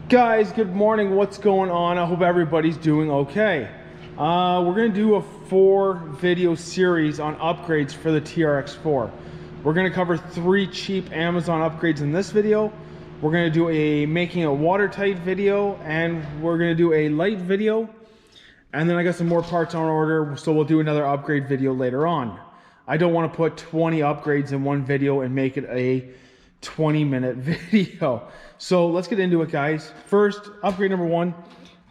Guys, good morning. What's going on? I hope everybody's doing okay. We're going to do a 4-video series on upgrades for the trx4. We're going to cover 3 cheap Amazon upgrades in this video. We're going to do a making a watertight video, and we're going to do a light video. And then I got some more parts on order, so we'll do another upgrade video later on. I don't want to put 20 upgrades in one video and make it a 20-minute video. So let's get into it, guys. First, upgrade number 1,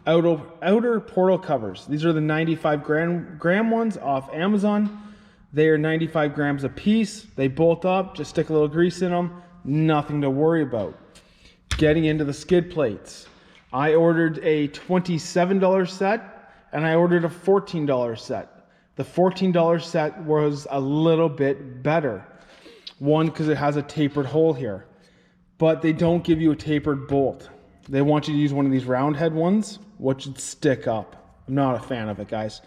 outer portal covers. These are the 95 gram ones off Amazon. They are 95 grams a piece. They bolt up, just stick a little grease in them. Nothing to worry about. Getting into the skid plates. I ordered a $27 set and I ordered a $14 set. The $14 set was a little bit better. One, because it has a tapered hole here, but they don't give you a tapered bolt. They want you to use one of these round head ones, which would stick up. I'm not a fan of it, guys.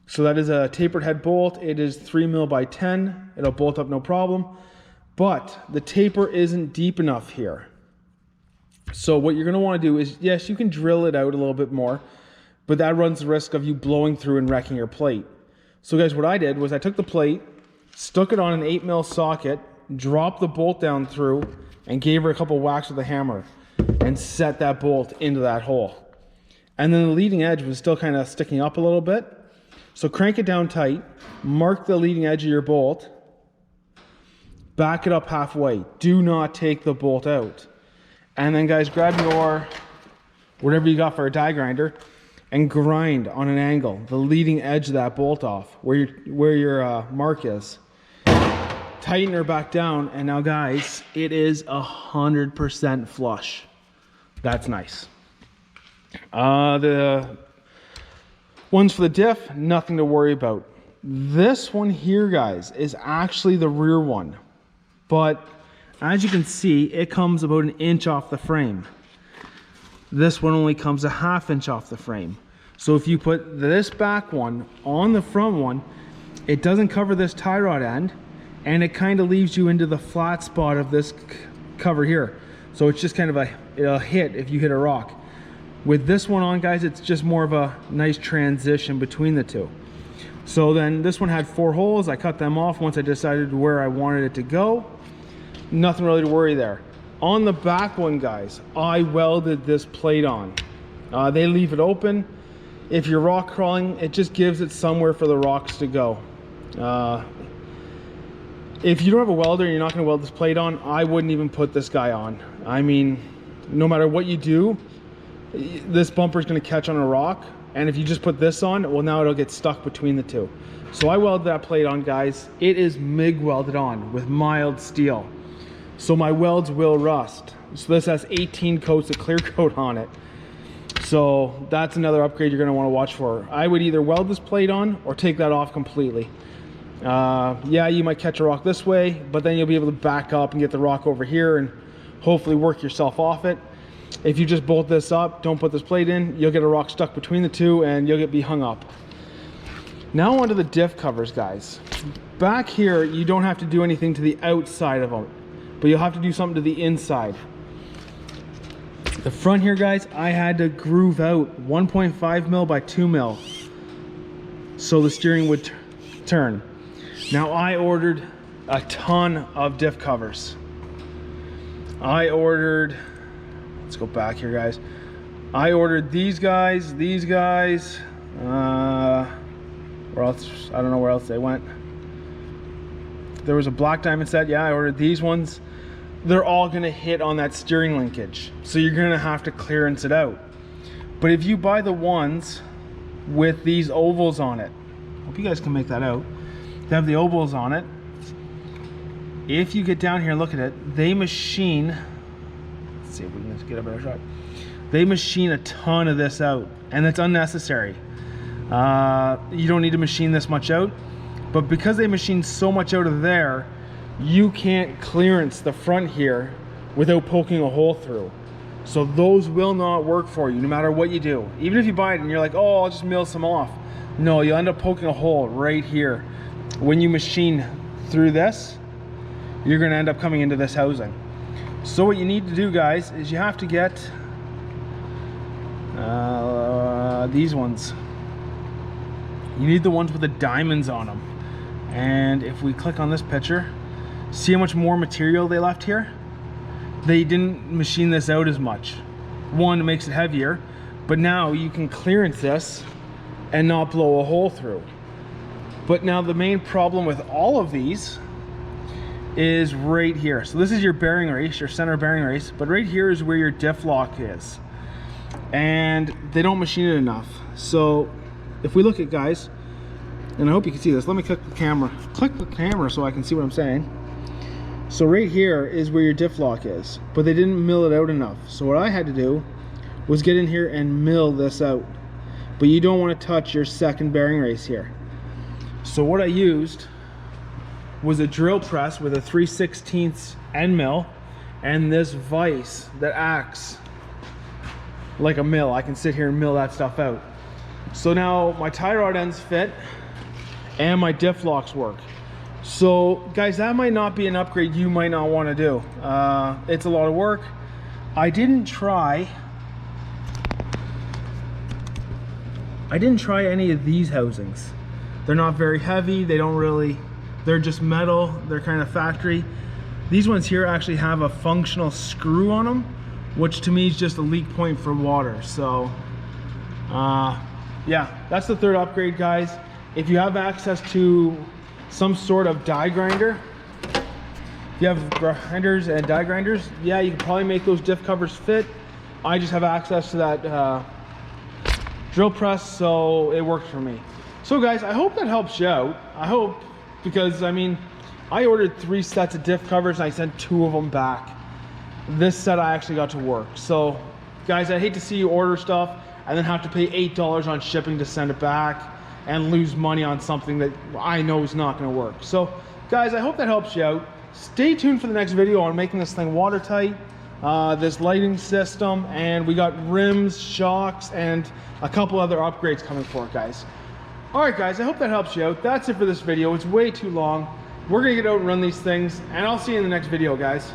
So that is a tapered head bolt. It is 3 mil by 10. It'll bolt up no problem, but the taper isn't deep enough here. So what you're going to want to do is, yes, you can drill it out a little bit more, but that runs the risk of you blowing through and wrecking your plate. So guys, what I did was I took the plate, stuck it on an 8 mil socket, dropped the bolt down through, and gave her a couple whacks with a hammer and set that bolt into that hole. And then the leading edge was still kind of sticking up a little bit. So crank it down tight, mark the leading edge of your bolt, back it up halfway. Do not take the bolt out. And then guys, grab your, whatever you got for a die grinder, and grind on an angle the leading edge of that bolt off, where your mark is. Tighten her back down, and now guys, it is 100% flush. That's nice. The ones for the diff, nothing to worry about. This one here, guys, is actually the rear one, but as you can see, it comes about 1 inch off the frame. This one only comes 1/2 inch off the frame. So if you put this back one on the front one, it doesn't cover this tie rod end, and it kind of leaves you into the flat spot of this cover here. So it's just kind of a hit if you hit a rock. With this one on, guys, it's just more of a nice transition between the two. So then this one had 4 holes. I cut them off once I decided where I wanted it to go. Nothing really to worry there. On the back one, guys, I welded this plate on. They leave it open. If you're rock crawling, it just gives it somewhere for the rocks to go. If you don't have a welder and you're not going to weld this plate on, I wouldn't even put this guy on. I mean, no matter what you do, this bumper is going to catch on a rock. And if you just put this on, well, now it'll get stuck between the two. So I welded that plate on, guys. It is MIG welded on with mild steel. So my welds will rust. So this has 18 coats of clear coat on it. So that's another upgrade you're going to want to watch for. I would either weld this plate on or take that off completely. Yeah, you might catch a rock this way, but then you'll be able to back up and get the rock over here and hopefully work yourself off it. If you just bolt this up, don't put this plate in, you'll get a rock stuck between the two and you'll be hung up. Now onto the diff covers, guys. Back here, you don't have to do anything to the outside of them, but you'll have to do something to the inside. The front here, guys, I had to groove out 1.5 mil by 2 mil so the steering would turn. Now I ordered a ton of diff covers. I ordered, let's go back here, guys. I ordered these guys, where else? I don't know where else they went. There was a black diamond set. Yeah, I ordered these ones. They're all gonna hit on that steering linkage, so you're gonna have to clearance it out. But if you buy the ones with these ovals on it, hope you guys can make that out. They have the ovals on it. If you get down here and look at it, they machine, let's see if we can get a better shot. They machine a ton of this out, and it's unnecessary. You don't need to machine this much out, but because they machine so much out of there, you can't clearance the front here without poking a hole through. So those will not work for you no matter what you do. Even if you buy it and you're like, oh, I'll just mill some off. No, you'll end up poking a hole right here. When you machine through this, you're gonna end up coming into this housing. So what you need to do, guys, is you have to get These ones. You need the ones with the diamonds on them. And if we click on this picture, see how much more material they left here? They didn't machine this out as much. One, it makes it heavier, but now you can clearance this and not blow a hole through. But now the main problem with all of these is right here. So this is your bearing race, your center bearing race, but right here is where your diff lock is. And they don't machine it enough. So if we look at, guys, and I hope you can see this, let me click the camera so I can see what I'm saying. So right here is where your diff lock is, but they didn't mill it out enough. So what I had to do was get in here and mill this out. But you don't want to touch your second bearing race here. So what I used was a drill press with a 3/16 end mill and this vise that acts like a mill. I can sit here and mill that stuff out. So now my tie rod ends fit and my diff locks work. So guys, that might not be an upgrade you might not want to do. It's a lot of work. I didn't try any of these housings. They're not very heavy. They're just metal. They're kind of factory. These ones here actually have a functional screw on them, which to me is just a leak point for water. So yeah, that's the third upgrade, guys. If you have access to some sort of die grinder, if you have grinders and die grinders, yeah, you can probably make those diff covers fit. I just have access to that drill press, so it works for me. So guys, I hope that helps you out. I hope, because I mean, I ordered 3 sets of diff covers and I sent 2 of them back. This set I actually got to work. So guys, I hate to see you order stuff and then have to pay $8 on shipping to send it back and lose money on something that I know is not going to work. So guys, I hope that helps you out. Stay tuned for the next video on making this thing watertight, this lighting system, and we got rims, shocks, and a couple other upgrades coming for it, guys. All right, guys, I hope that helps you out. That's it for this video. It's way too long. We're gonna get out and run these things, and I'll see you in the next video, guys.